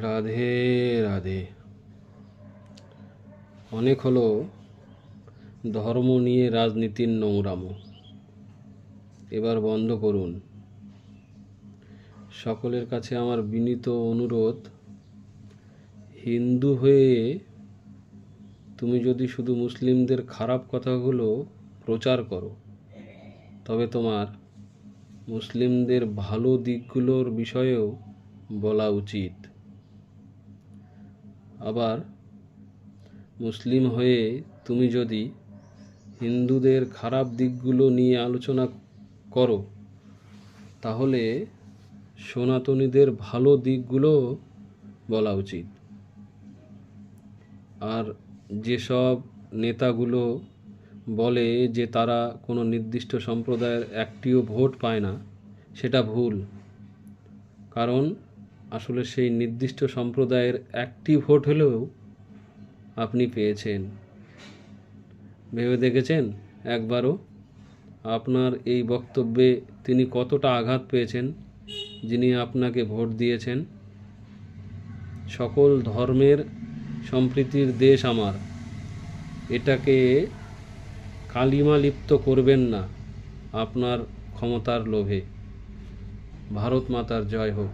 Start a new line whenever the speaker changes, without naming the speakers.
রাধে রাধে। অনেক হলো ধর্ম নিয়ে রাজনীতির নোংরামো, এবার বন্ধ করুন। সকলের কাছে আমার বিনীত অনুরোধ, হিন্দু হয়ে তুমি যদি শুধু মুসলিমদের খারাপ কথাগুলো প্রচার করো, তবে তোমার মুসলিমদের ভালো দিকগুলোর বিষয়েও বলা উচিত। আবার মুসলিম হয়ে তুমি যদি হিন্দুদের খারাপ দিকগুলো নিয়ে আলোচনা করো, তাহলে সনাতনীদের ভালো দিকগুলো বলা উচিত। আর যেসব নেতাগুলো বলে যে তারা কোনো নির্দিষ্ট সম্প্রদায়ের একটিও ভোট পায় না, সেটা ভুল। কারণ আসলে সেই নির্দিষ্ট সম্প্রদায়ের একটি ভোট হলেও আপনি পেয়েছেন। ভেবে দেখেছেন একবারও আপনার এই বক্তব্যে তিনি কতটা আঘাত পেয়েছেন, যিনি আপনাকে ভোট দিয়েছেন? সকল ধর্মের সম্প্রীতির দেশ আমার, এটাকে কালিমা লিপ্ত করবেন না আপনার ক্ষমতার লোভে। ভারত মাতার জয় হোক।